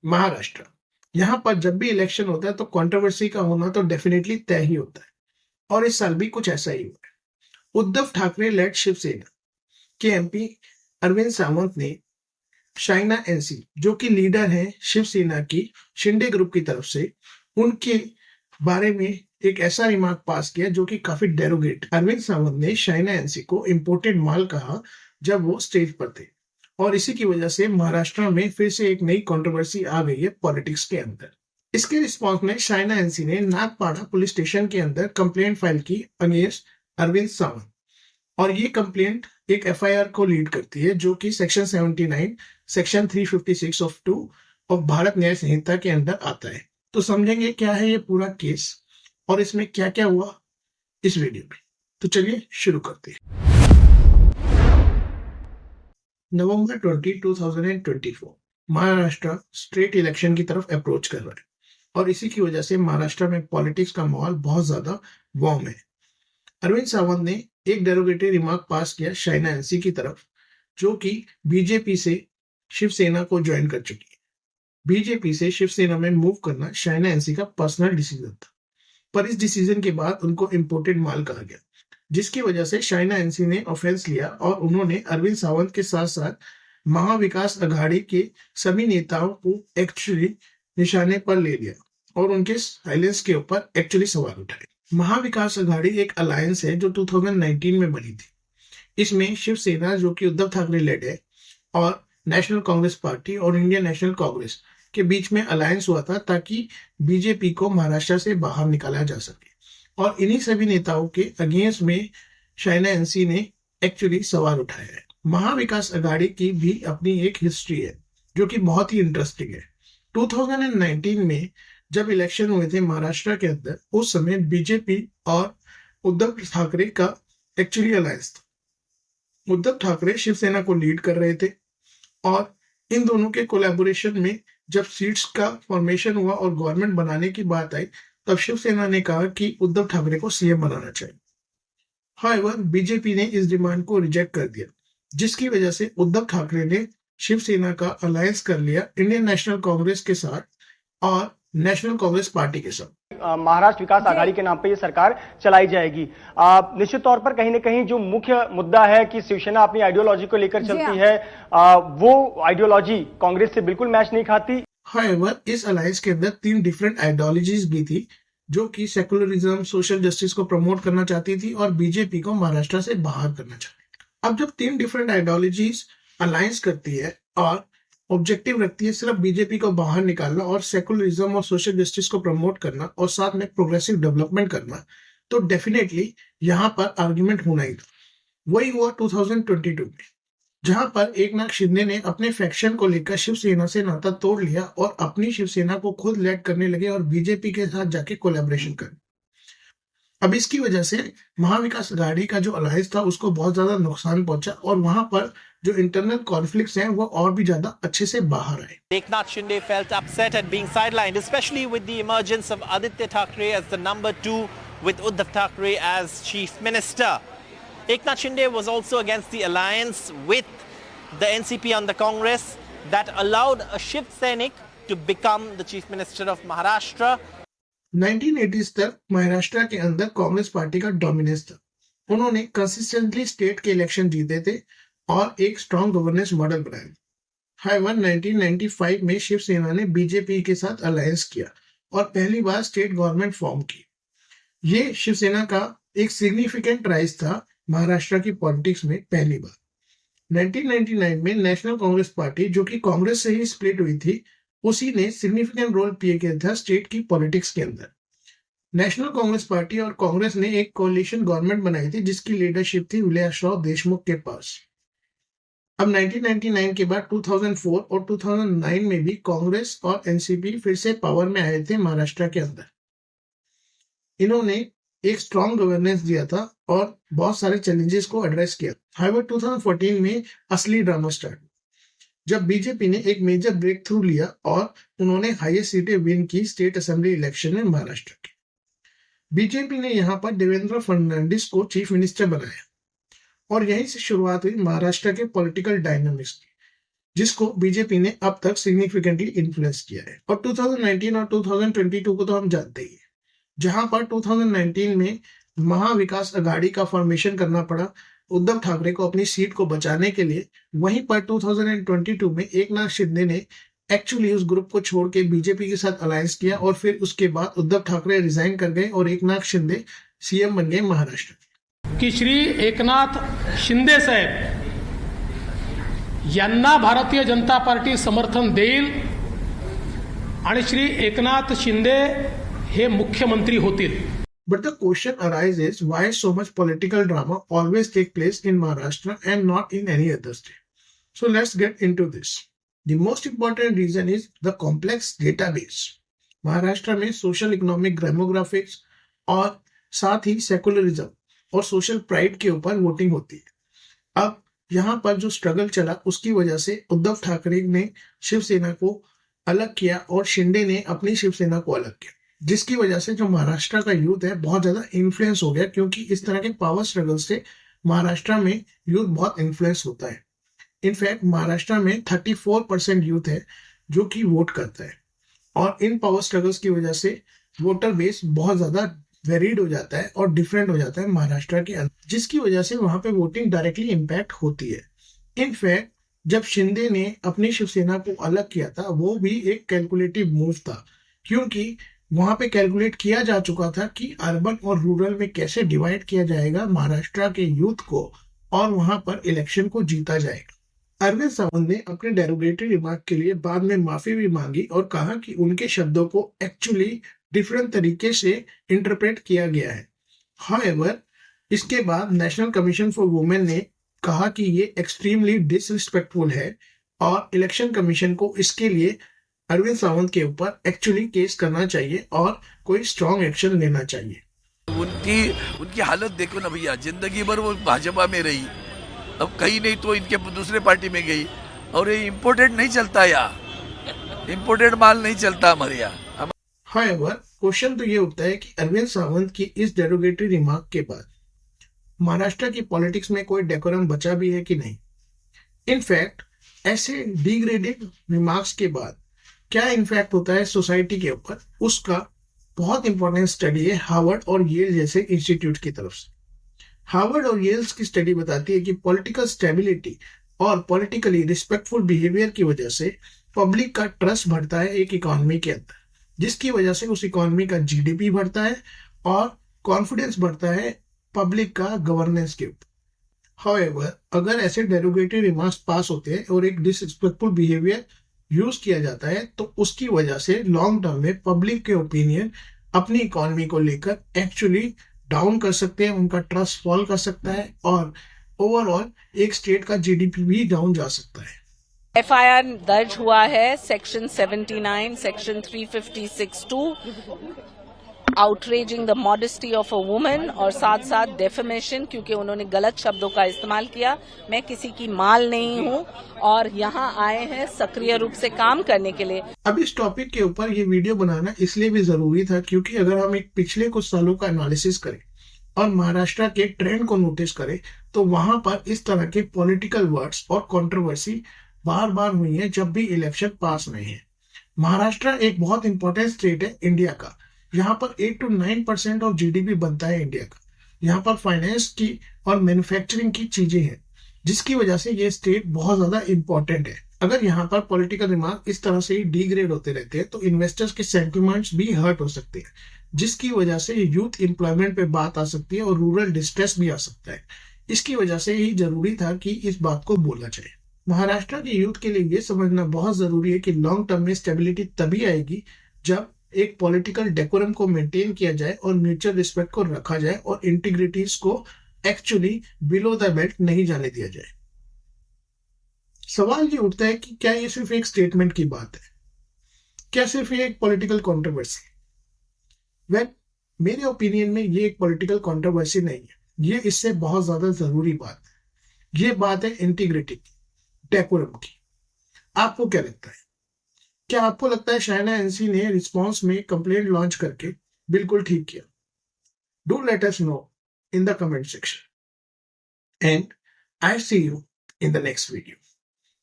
महाराष्ट्र। यहाँ पर जब भी इलेक्शन होता है तो कंट्रोवर्सी का होना तो डेफिनेटली तय ही होता है और इस साल भी कुछ ऐसा ही हुआ है। उद्धव ठाकरे लेड शिवसेना के एमपी अरविंद सावंत ने शाइना एनसी जो कि लीडर है शिवसेना की शिंदे ग्रुप की तरफ से, उनके बारे में एक ऐसा रिमार्क पास किया जो कि काफी डेरोगेट। अरविंद सावंत ने शाइना एनसी को इम्पोर्टेड माल कहा जब वो स्टेज पर थे और इसी की वजह से महाराष्ट्र में फिर से एक नई कंट्रोवर्सी आ गई है पॉलिटिक्स के अंदर। इसके रिस्पॉन्स में शाइना एनसी ने नागपाड़ा पुलिस स्टेशन के अंदर कंप्लेंट फाइल की अगेंस्ट अरविंद सावंत और ये कंप्लेंट एक एफआईआर को लीड करती है जो कि section 79 section 356 of 2 of Bharat न्याय संहिता के अंदर आता है। तो समझेंगे क्या है ये पूरा केस और इसमें क्या क्या हुआ इस वीडियो में। तो चलिए शुरू करते हैं। नवंबर 2024 महाराष्ट्र स्टेट इलेक्शन की तरफ अप्रोच कर रहा है और इसी की वजह से महाराष्ट्र में पॉलिटिक्स का माहौल बहुत ज्यादा वार्म है। अरविंद सावंत ने एक डेरोगेटरी रिमार्क पास किया शाइना एनसी की तरफ जो कि बीजेपी से शिवसेना को ज्वाइन कर चुकी है। बीजेपी से शिवसेना में मूव करना शाइना एनसी का पर्सनल डिसीजन था, पर इस डिसीजन के बाद उनको इम्पोर्टेड माल कहा गया, जिसकी वजह से शाइना एनसी ने ऑफेंस लिया और उन्होंने अरविंद सावंत के साथ साथ महाविकास अघाड़ी के सभी नेताओं को एक्चुअली निशाने पर ले लिया और उनके साइलेंस के ऊपर एक्चुअली सवाल उठाए। महाविकास अघाड़ी एक अलायंस है जो 2019 में बनी थी। इसमें शिवसेना जो कि उद्धव ठाकरे लेड है और नेशनल कांग्रेस पार्टी और इंडियन नेशनल कांग्रेस के बीच में अलायंस हुआ था ताकि बीजेपी को महाराष्ट्र से बाहर निकाला जा सके और इन्हीं सभी नेताओं के अगेंस्ट में शाइना एनसी ने एक्चुअली सवाल उठाया है। महाविकास अघाड़ी की भी अपनी एक हिस्ट्री है जो कि बहुत ही इंटरेस्टिंग है। 2019 में जब इलेक्शन हुए थे महाराष्ट्र के अंदर, उस समय बीजेपी और उद्धव ठाकरे का एक्चुअली अलायंस था। उद्धव ठाकरे शिवसेना को लीड कर रहे थे और इन दोनों के कोलैबोरेशन में जब सीट्स का फॉर्मेशन हुआ और गवर्नमेंट बनाने की बात आई तब शिवसेना ने कहा कि उद्धव ठाकरे को सीएम बनाना चाहिए। हाउएवर बीजेपी ने इस डिमांड को रिजेक्ट कर दिया, जिसकी वजह से उद्धव ठाकरे ने शिवसेना का अलायंस कर लिया इंडियन नेशनल कांग्रेस के साथ और नेशनल कांग्रेस पार्टी के साथ। महाराष्ट्र विकास आघाड़ी के नाम पे ये सरकार चलाई जाएगी। निश्चित तौर पर कहीं ना कहीं जो मुख्य मुद्दा है कि शिवसेना अपनी आइडियोलॉजी को लेकर चलती है, वो आइडियोलॉजी कांग्रेस से बिल्कुल मैच नहीं खाती। हाउएवर इस अलायंस के अंदर 3 डिफरेंट आइडियोलॉजीज भी थी जो कि सेकुलरिज्म, सोशल जस्टिस को प्रमोट करना चाहती थी और बीजेपी को महाराष्ट्र से बाहर करना चाहती थी। अब जब 3 डिफरेंट आइडियोलॉजीज अलायंस करती है और ऑब्जेक्टिव रखती है सिर्फ बीजेपी को बाहर निकालना और सेकुलरिज्म और सोशल जस्टिस को प्रमोट करना और साथ में प्रोग्रेसिव डेवलपमेंट करना, तो डेफिनेटली यहाँ पर आर्ग्यूमेंट होना ही था। वही हुआ 2022 में, जहां पर एकनाथ शिंदे ने अपने फैक्शन को लेकर शिवसेना से नाता तोड़ लिया और अपनी शिवसेना को खुद लीड करने लगे और बीजेपी के साथ जाके कोलैबोरेशन कर। अब इसकी वजह से महाविकास अघाड़ी का जो अलायंस था उसको बहुत ज्यादा नुकसान पहुंचा और वहां पर जो इंटरनल कॉन्फ्लिक्ट्स हैं वो और भी ज्यादा अच्छे से बाहर आए। Eknath Shinde felt upset at being sidelined, especially with the emergence of Aditya Thackeray as the number 2 with Uddhav Thackeray as chief minister. Eknath Shinde was also against the alliance with the NCP on the Congress that allowed a Shiv Sainik to become the chief minister of Maharashtra. 1980s तक महाराष्ट्र के अंदर Congress party का dominance था। उन्होंने consistently state के election जीते थे और एक स्ट्रॉन्ग गवर्नेंस मॉडल बनाया। हाउएवर 1995 में शिवसेना ने बीजेपी के साथ अलायंस किया और पहली बार स्टेट गवर्नमेंट फॉर्म की। ये शिवसेना का एक सिग्निफिकेंट राइज था महाराष्ट्र की पॉलिटिक्स में पहली बार। 1999 में नेशनल कांग्रेस पार्टी जो कि कांग्रेस से ही स्प्लिट हुई थी, उसी ने सिग्निफिकेंट रोल प्ले किया था स्टेट की पॉलिटिक्स के अंदर। नेशनल कांग्रेस पार्टी और कांग्रेस ने एक कोalition गवर्नमेंट बनाई थी जिसकी लीडरशिप थी विलासराव देशमुख के पास। अब 1999 के बाद 2004 और 2009 में भी कांग्रेस और एनसीपी फिर से पावर में आए थे महाराष्ट्र के अंदर। इन्होंने एक स्ट्रॉन्ग गवर्नेंस दिया था और बहुत सारे चैलेंजेस को एड्रेस किया। हाउएवर 2014 में असली ड्रामा स्टार्ट, जब बीजेपी ने एक मेजर ब्रेक थ्रू लिया और उन्होंने हाईएस्ट सीटें विन की स्टेट असेंबली इलेक्शन में महाराष्ट्र की। बीजेपी ने यहाँ पर देवेंद्र फडणवीस को चीफ मिनिस्टर बनाया और यहीं से शुरुआत हुई महाराष्ट्र के पॉलिटिकल डायनामिक्स की। जिसको बीजेपी ने अब तक सिग्निफिकेंटली इन्फ्लुएंस किया है। और 2019 और 2022 को तो हम जानते ही हैं, जहां पर 2019 में महाविकास अघाड़ी का फॉर्मेशन करना पड़ा उद्धव ठाकरे को अपनी सीट को बचाने के लिए। वहीं पर 2022 में एकनाथ शिंदे ने एक्चुअली उस ग्रुप को छोड़ के बीजेपी के साथ अलायंस किया और फिर उसके बाद उद्धव ठाकरे रिजाइन कर गए और एकनाथ शिंदे सीएम बन गए महाराष्ट्र की श्री एकनाथ शिंदे साहेब यांना भारतीय जनता पार्टी समर्थन देईल आणि श्री एकनाथ शिंदे हे मुख्यमंत्री होतील. But the question arises, why so much political drama always take place in Maharashtra and not in any other state? So let's get into this. The most important reason is the complex database. Maharashtra में social economic demographics और साथ ही secularism और social pride के ऊपर voting होती है। अब यहाँ पर जो स्ट्रगल चला उसकी वजह से उद्धव ठाकरे ने शिवसेना को अलग किया और शिंदे ने अपनी शिवसेना को अलग किया, जिसकी वजह से जो महाराष्ट्र का यूथ है बहुत ज्यादा इन्फ्लुएंस हो गया, क्योंकि इस तरह के पावर स्ट्रगल से महाराष्ट्र में यूथ बहुत इन्फ्लुएंस होता है। इनफैक्ट महाराष्ट्र में 34% यूथ है जो कि वोट करता है और इन पावर स्ट्रगल्स की वजह से वोटर बेस बहुत ज्यादा वेरिड हो जाता है और डिफरेंट हो जाता है महाराष्ट्र के अंदर, जिसकी वजह से वहां पे वोटिंग डायरेक्टली इम्पैक्ट होती है। इनफैक्ट जब शिंदे ने अपनी शिवसेना को अलग किया था वो भी एक कैलकुलेटिव मूव था, क्योंकि वहां पे कैलकुलेट किया जा चुका था कि अर्बन और रूरल में कैसे डिवाइड किया जाएगा महाराष्ट्र के यूथ को और वहां पर इलेक्शन को जीता जाएगा। अरविंद सावंत ने अपने डेरोगेटरी रिमार्क के लिए बाद में माफी भी मांगी और कहा कि उनके शब्दों को एक्चुअली डिफरेंट तरीके से इंटरप्रेट किया गया है। हाउएवर इसके बाद नेशनल कमीशन फॉर वुमेन ने कहा कि ये एक्सट्रीमली डिसरिस्पेक्टफुल है और इलेक्शन कमीशन को इसके लिए अरविंद सावंत के ऊपर एक्चुअली केस करना चाहिए और कोई स्ट्रॉन्ग एक्शन लेना चाहिए। उनकी हालत देखो ना भैया, जिंदगी भर वो भाजपा में रही, अब कहीं नहीं तो इनके दूसरे पार्टी में गई और ये इम्पोर्टेड नहीं चलता, यहाँ इम्पोर्टेड माल नहीं चलता हमारे यहाँ। हाउएवर क्वेश्चन तो ये उठता है कि अरविंद सावंत की इस डेरोगेटरी रिमार्क के बाद महाराष्ट्र की पॉलिटिक्स में कोई डेकोरम बचा भी है कि नहीं। इनफैक्ट ऐसे डिग्रेडेड रिमार्क्स के बाद क्या इन्फैक्ट होता है सोसाइटी के ऊपर, उसका बहुत इंपॉर्टेंट स्टडी है हार्वर्ड और येल जैसे इंस्टीट्यूट की तरफ से। हार्वर्ड और येल्स की स्टडी बताती है कि पॉलिटिकल स्टेबिलिटी और पॉलिटिकली रिस्पेक्टफुल बिहेवियर की वजह से पब्लिक का ट्रस्ट बढ़ता है एक इकोनॉमी के अंदर, जिसकी वजह से उस इकोनॉमी का जीडीपी बढ़ता है और कॉन्फिडेंस बढ़ता है पब्लिक का गवर्नेंस के ऊपर। हाउएवर अगर ऐसे डेरोगेटरी रिमार्क्स पास होते हैं और एक डिसरिस्पेक्टफुल बिहेवियर यूज किया जाता है तो उसकी वजह से लॉन्ग टर्म में पब्लिक के ओपिनियन अपनी इकोनॉमी को लेकर एक्चुअली डाउन कर सकते हैं, उनका ट्रस्ट फॉल कर सकता है और ओवरऑल एक स्टेट का जीडीपी भी डाउन जा सकता है। एफआईआर दर्ज हुआ है section 79, section 356(2) outraging the modesty of a woman और साथ साथ डेफेमेशन, क्योंकि उन्होंने गलत शब्दों का इस्तेमाल किया। मैं किसी की माल नहीं हूं और यहाँ आए हैं सक्रिय रूप से काम करने के लिए। अब इस टॉपिक के ऊपर ये वीडियो बनाना इसलिए भी जरूरी था क्योंकि अगर हम एक पिछले कुछ सालों का एनालिसिस करें और महाराष्ट्र के ट्रेंड को नोटिस करें तो वहां पर इस तरह के पॉलिटिकल वर्ड्स और कंट्रोवर्सी बार बार हुई है जब भी इलेक्शन पास नहीं है। महाराष्ट्र एक बहुत इंपॉर्टेंट स्टेट है इंडिया का, यहाँ पर 8 to 9% ऑफ जीडीपी बनता है इंडिया का। यहाँ पर फाइनेंस की और मैन्युफैक्चरिंग की चीजें हैं, जिसकी वजह से ये स्टेट बहुत ज्यादा इंपॉर्टेंट है। अगर यहाँ पर पॉलिटिकल रिमार्क इस तरह से ही डिग्रेड होते रहते हैं तो इन्वेस्टर्स के सेंटिमेंट्स भी हर्ट हो सकते हैं, जिसकी वजह से यूथ एम्प्लॉयमेंट पे बात आ सकती है और रूरल डिस्ट्रेस भी आ सकता है। इसकी वजह से ही जरूरी था कि इस बात को बोलना चाहिए। महाराष्ट्र के यूथ के लिए ये समझना बहुत जरूरी है कि लॉन्ग टर्म में स्टेबिलिटी तभी आएगी जब एक पॉलिटिकल डेकोरम को मेंटेन किया जाए और म्यूचुअल रिस्पेक्ट को रखा जाए और इंटीग्रिटीज को एक्चुअली बिलो द बेल्ट नहीं जाने दिया जाए। सवाल ये उठता है कि क्या ये सिर्फ एक स्टेटमेंट की बात है, क्या सिर्फ ये एक पॉलिटिकल कंट्रोवर्सी? वेल, मेरे ओपिनियन में ये एक पॉलिटिकल कंट्रोवर्सी नहीं है, ये इससे बहुत ज्यादा जरूरी बात है। ये बात है इंटीग्रिटी की, डेकोरम की। आपको क्या लगता है? क्या आपको लगता है शाइना एनसी ने रिस्पांस में कंप्लेंट लॉन्च करके बिल्कुल ठीक किया? Do let us know in the comment section. And I see you in the next video.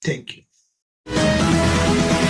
Thank you. है।